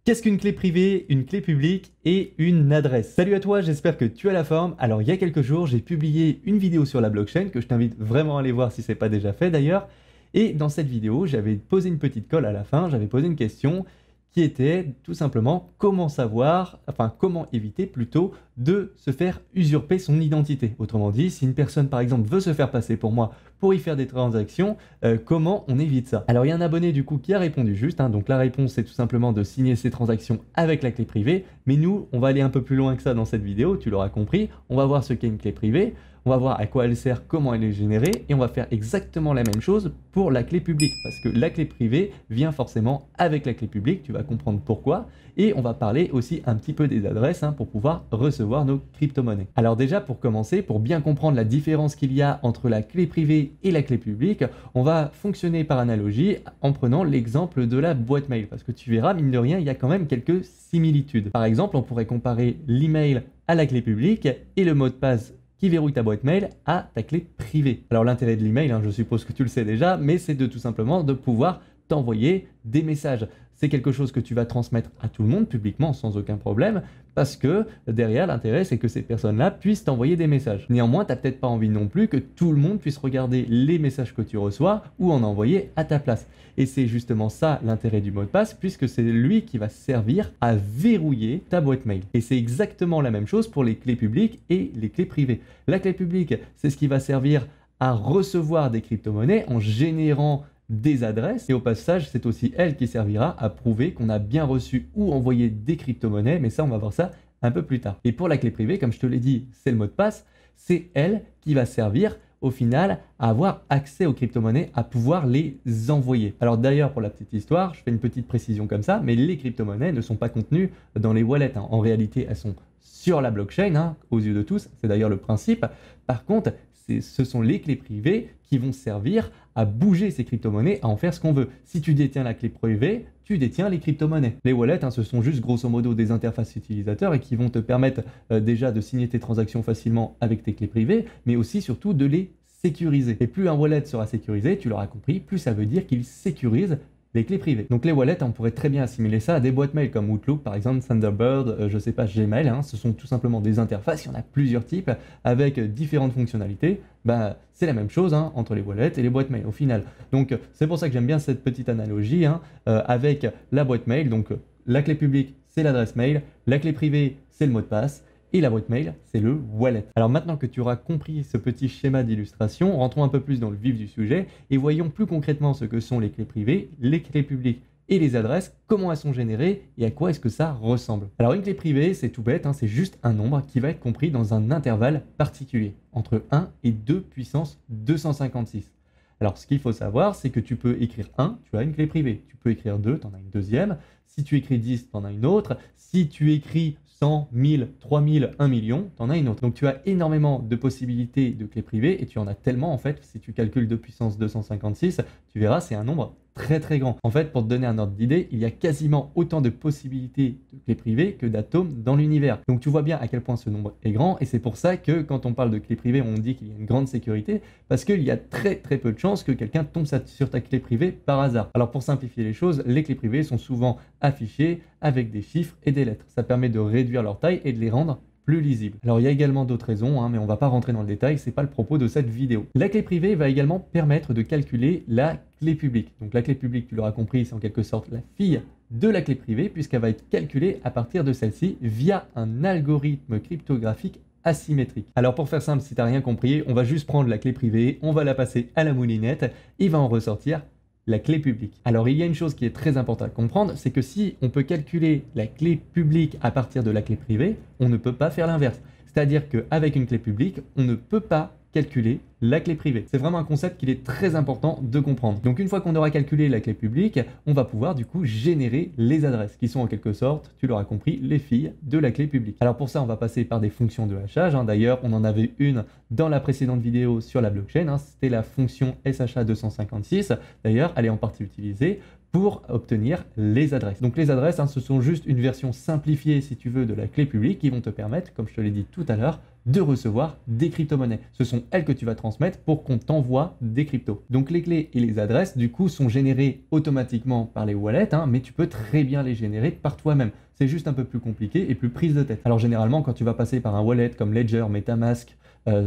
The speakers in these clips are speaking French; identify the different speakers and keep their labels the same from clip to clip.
Speaker 1: Qu'est-ce qu'une clé privée, une clé publique et une adresse? Salut à toi, j'espère que tu as la forme. Alors il y a quelques jours, j'ai publié une vidéo sur la blockchain que je t'invite vraiment à aller voir si ce n'est pas déjà fait d'ailleurs. Et dans cette vidéo, j'avais posé une petite colle à la fin, j'avais posé une question qui était tout simplement comment savoir, enfin comment éviter plutôt de se faire usurper son identité. Autrement dit, si une personne par exemple veut se faire passer pour moi pour y faire des transactions, comment on évite ça? Alors il y a un abonné du coup qui a répondu juste, donc la réponse c'est tout simplement de signer ses transactions avec la clé privée, mais nous on va aller un peu plus loin que ça dans cette vidéo, tu l'auras compris, on va voir ce qu'est une clé privée, on va voir à quoi elle sert, comment elle est générée, et on va faire exactement la même chose pour la clé publique, parce que la clé privée vient forcément avec la clé publique, tu vas comprendre pourquoi, et on va parler aussi un petit peu des adresses pour pouvoir recevoir nos crypto-monnaies. Alors déjà, pour commencer, pour bien comprendre la différence qu'il y a entre la clé privée et la clé publique, on va fonctionner par analogie en prenant l'exemple de la boîte mail, parce que tu verras, mine de rien, il y a quand même quelques similitudes. Par exemple, on pourrait comparer l'email à la clé publique et le mot de passe qui verrouille ta boîte mail à ta clé privée. Alors l'intérêt de l'email, je suppose que tu le sais déjà, mais c'est de tout simplement de pouvoir t'envoyer des messages. C'est quelque chose que tu vas transmettre à tout le monde publiquement sans aucun problème, parce que derrière l'intérêt c'est que ces personnes-là puissent t'envoyer des messages. Néanmoins, tu n'as peut-être pas envie non plus que tout le monde puisse regarder les messages que tu reçois ou en envoyer à ta place. Et c'est justement ça l'intérêt du mot de passe, puisque c'est lui qui va servir à verrouiller ta boîte mail. Et c'est exactement la même chose pour les clés publiques et les clés privées. La clé publique, c'est ce qui va servir à recevoir des crypto-monnaies en générant des adresses, et au passage c'est aussi elle qui servira à prouver qu'on a bien reçu ou envoyé des crypto-monnaies, mais ça on va voir ça un peu plus tard. Et pour la clé privée, comme je te l'ai dit, c'est le mot de passe, c'est elle qui va servir au final à avoir accès aux crypto-monnaies, à pouvoir les envoyer. Alors d'ailleurs, pour la petite histoire, je fais une petite précision comme ça, mais les crypto-monnaies ne sont pas contenues dans les wallets. En réalité, elles sont sur la blockchain, aux yeux de tous, c'est d'ailleurs le principe. Par contre, ce sont les clés privées qui vont servir à bouger ces crypto-monnaies, à en faire ce qu'on veut. Si tu détiens la clé privée, tu détiens les crypto-monnaies. Les wallets, ce sont juste grosso modo des interfaces utilisateurs et qui vont te permettre déjà de signer tes transactions facilement avec tes clés privées, mais aussi surtout de les sécuriser. Et plus un wallet sera sécurisé, tu l'auras compris, plus ça veut dire qu'il sécurise les clés privées. Donc les wallets, on pourrait très bien assimiler ça à des boîtes mail comme Outlook par exemple, Thunderbird, je sais pas, Gmail, ce sont tout simplement des interfaces, il y en a plusieurs types avec différentes fonctionnalités. C'est la même chose entre les wallets et les boîtes mail au final. Donc c'est pour ça que j'aime bien cette petite analogie avec la boîte mail. Donc la clé publique c'est l'adresse mail, la clé privée c'est le mot de passe, et la boîte mail, c'est le wallet. Alors maintenant que tu auras compris ce petit schéma d'illustration, rentrons un peu plus dans le vif du sujet et voyons plus concrètement ce que sont les clés privées, les clés publiques et les adresses, comment elles sont générées et à quoi est-ce que ça ressemble. Alors une clé privée, c'est tout bête, c'est juste un nombre qui va être compris dans un intervalle particulier, entre 1 et 2 puissance 256. Alors ce qu'il faut savoir, c'est que tu peux écrire 1, tu as une clé privée. Tu peux écrire 2, tu en as une deuxième. Si tu écris 10, tu en as une autre. Si tu écris 100, 1000, 3000, 1 million, tu en as une autre. Donc tu as énormément de possibilités de clés privées et tu en as tellement en fait, si tu calcules 2 puissance 256, tu verras c'est un nombre très très grand. En fait, pour te donner un ordre d'idée, il y a quasiment autant de possibilités de clés privées que d'atomes dans l'univers. Donc tu vois bien à quel point ce nombre est grand et c'est pour ça que quand on parle de clés privées, on dit qu'il y a une grande sécurité parce qu'il y a très très peu de chances que quelqu'un tombe sur ta clé privée par hasard. Alors pour simplifier les choses, les clés privées sont souvent affichées avec des chiffres et des lettres. Ça permet de réduire leur taille et de les rendre plus lisible. Alors il y a également d'autres raisons, mais on va pas rentrer dans le détail, c'est pas le propos de cette vidéo. La clé privée va également permettre de calculer la clé publique. Donc la clé publique, tu l'auras compris, c'est en quelque sorte la fille de la clé privée puisqu'elle va être calculée à partir de celle-ci via un algorithme cryptographique asymétrique. Alors pour faire simple, si tu n'as rien compris, on va juste prendre la clé privée, on va la passer à la moulinette, il va en ressortir la clé publique. Alors il y a une chose qui est très importante à comprendre, c'est que si on peut calculer la clé publique à partir de la clé privée, on ne peut pas faire l'inverse. C'est-à-dire qu'avec une clé publique, on ne peut pas calculer la clé privée. C'est vraiment un concept qu'il est très important de comprendre. Donc une fois qu'on aura calculé la clé publique, on va pouvoir du coup générer les adresses qui sont en quelque sorte, tu l'auras compris, les filles de la clé publique. Alors pour ça, on va passer par des fonctions de hachage. D'ailleurs, on en avait une dans la précédente vidéo sur la blockchain. C'était la fonction SHA-256. D'ailleurs, elle est en partie utilisée pour obtenir les adresses. Donc les adresses, ce sont juste une version simplifiée, si tu veux, de la clé publique qui vont te permettre, comme je te l'ai dit tout à l'heure, de recevoir des crypto-monnaies. Ce sont elles que tu vas transmettre pour qu'on t'envoie des cryptos. Donc les clés et les adresses du coup sont générées automatiquement par les wallets, mais tu peux très bien les générer par toi-même. C'est juste un peu plus compliqué et plus prise de tête. Alors généralement quand tu vas passer par un wallet comme Ledger, MetaMask,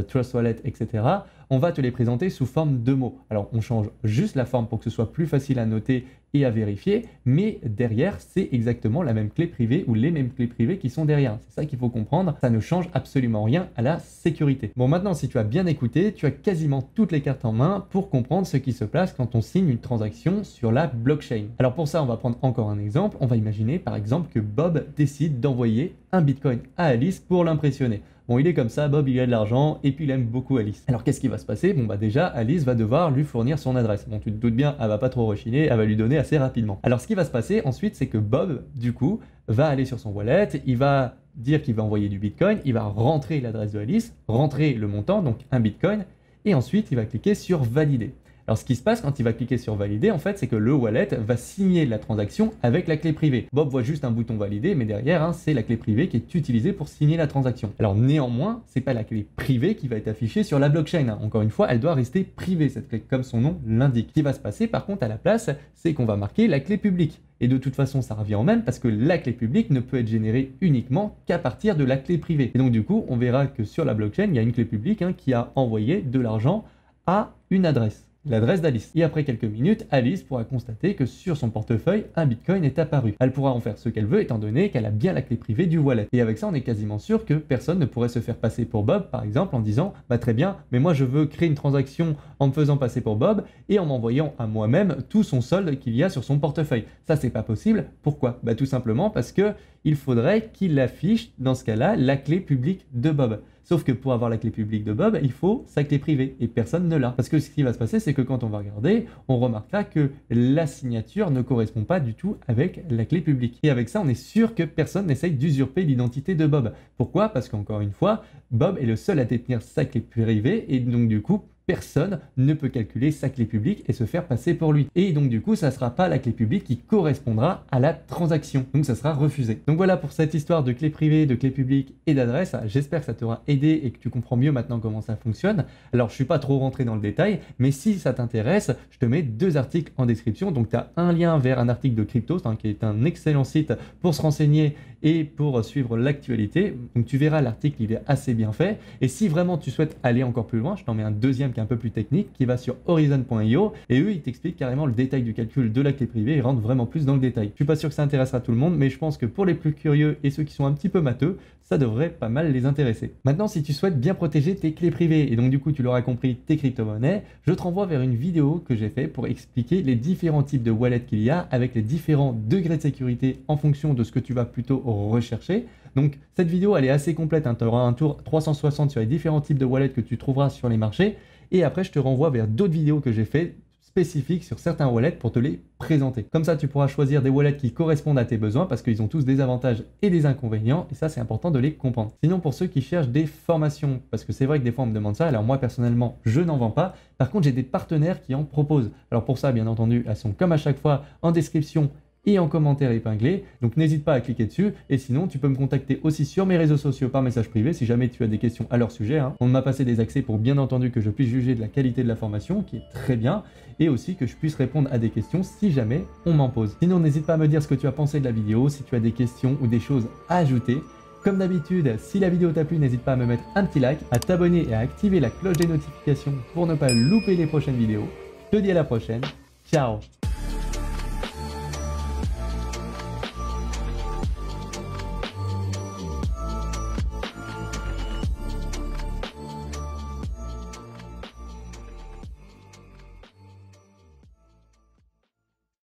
Speaker 1: Trust Wallet, etc., on va te les présenter sous forme de mots. Alors on change juste la forme pour que ce soit plus facile à noter et à vérifier, mais derrière c'est exactement la même clé privée ou les mêmes clés privées qui sont derrière. C'est ça qu'il faut comprendre, ça ne change absolument rien à la sécurité. Bon, maintenant si tu as bien écouté, tu as quasiment toutes les cartes en main pour comprendre ce qui se passe quand on signe une transaction sur la blockchain. Alors pour ça on va prendre encore un exemple, on va imaginer par exemple que Bob décide d'envoyer un Bitcoin à Alice pour l'impressionner. Bon, il est comme ça, Bob, il a de l'argent et puis il aime beaucoup Alice. Alors qu'est-ce qui va se passer? Bon, bah déjà, Alice va devoir lui fournir son adresse. Bon, tu te doutes bien, elle va pas trop rechiner, elle va lui donner assez rapidement. Alors ce qui va se passer ensuite, c'est que Bob, du coup, va aller sur son wallet, il va dire qu'il va envoyer du Bitcoin, il va rentrer l'adresse de Alice, rentrer le montant, donc un Bitcoin, et ensuite il va cliquer sur valider. Alors ce qui se passe quand il va cliquer sur valider, en fait, c'est que le wallet va signer la transaction avec la clé privée. Bob voit juste un bouton valider, mais derrière, c'est la clé privée qui est utilisée pour signer la transaction. Alors néanmoins, c'est pas la clé privée qui va être affichée sur la blockchain. Encore une fois, elle doit rester privée, cette clé, comme son nom l'indique. Ce qui va se passer, par contre, à la place, c'est qu'on va marquer la clé publique. Et de toute façon, ça revient au même parce que la clé publique ne peut être générée uniquement qu'à partir de la clé privée. Et donc du coup, on verra que sur la blockchain, il y a une clé publique qui a envoyé de l'argent à une adresse. L'adresse d'Alice. Et après quelques minutes, Alice pourra constater que sur son portefeuille, un Bitcoin est apparu. Elle pourra en faire ce qu'elle veut étant donné qu'elle a bien la clé privée du wallet. Et avec ça, on est quasiment sûr que personne ne pourrait se faire passer pour Bob, par exemple, en disant « Bah très bien, mais moi je veux créer une transaction en me faisant passer pour Bob et en m'envoyant à moi-même tout son solde qu'il y a sur son portefeuille. » Ça, c'est pas possible. Pourquoi? Bah tout simplement parce que il faudrait qu'il affiche, dans ce cas-là, la clé publique de Bob. Sauf que pour avoir la clé publique de Bob, il faut sa clé privée et personne ne l'a. Parce que ce qui va se passer, c'est que quand on va regarder, on remarquera que la signature ne correspond pas du tout avec la clé publique. Et avec ça, on est sûr que personne n'essaye d'usurper l'identité de Bob. Pourquoi? Parce qu'encore une fois, Bob est le seul à détenir sa clé privée et donc du coup, personne ne peut calculer sa clé publique et se faire passer pour lui. Et donc du coup, ça ne sera pas la clé publique qui correspondra à la transaction. Donc ça sera refusé. Donc voilà pour cette histoire de clé privée, de clé publique et d'adresse. J'espère que ça t'aura aidé et que tu comprends mieux maintenant comment ça fonctionne. Alors je suis pas trop rentré dans le détail, mais si ça t'intéresse, je te mets 2 articles en description. Donc tu as un lien vers un article de Cryptost, qui est un excellent site pour se renseigner et pour suivre l'actualité. Donc tu verras l'article, il est assez bien fait. Et si vraiment tu souhaites aller encore plus loin, je t'en mets un deuxième qui est un peu plus technique, qui va sur horizon.io et eux ils t'expliquent carrément le détail du calcul de la clé privée et rentrent vraiment plus dans le détail. Je suis pas sûr que ça intéressera tout le monde, mais je pense que pour les plus curieux et ceux qui sont un petit peu matheux, ça devrait pas mal les intéresser. Maintenant, si tu souhaites bien protéger tes clés privées et donc du coup tu l'auras compris, tes crypto-monnaies, je te renvoie vers une vidéo que j'ai fait pour expliquer les différents types de wallets qu'il y a avec les différents degrés de sécurité en fonction de ce que tu vas plutôt rechercher. Donc cette vidéo elle est assez complète, tu auras un tour 360 sur les différents types de wallets que tu trouveras sur les marchés et après je te renvoie vers d'autres vidéos que j'ai fait spécifiques sur certains wallets pour te les présenter. Comme ça tu pourras choisir des wallets qui correspondent à tes besoins parce qu'ils ont tous des avantages et des inconvénients et ça c'est important de les comprendre. Sinon pour ceux qui cherchent des formations, parce que c'est vrai que des fois on me demande ça, alors moi personnellement je n'en vends pas, par contre j'ai des partenaires qui en proposent. Alors pour ça bien entendu elles sont comme à chaque fois en description et en commentaire épinglé, donc n'hésite pas à cliquer dessus et sinon tu peux me contacter aussi sur mes réseaux sociaux par message privé si jamais tu as des questions à leur sujet. On m'a passé des accès pour bien entendu que je puisse juger de la qualité de la formation qui est très bien et aussi que je puisse répondre à des questions si jamais on m'en pose. Sinon n'hésite pas à me dire ce que tu as pensé de la vidéo, si tu as des questions ou des choses à ajouter. Comme d'habitude, si la vidéo t'a plu, n'hésite pas à me mettre un petit like, à t'abonner et à activer la cloche des notifications pour ne pas louper les prochaines vidéos. Je te dis à la prochaine, ciao!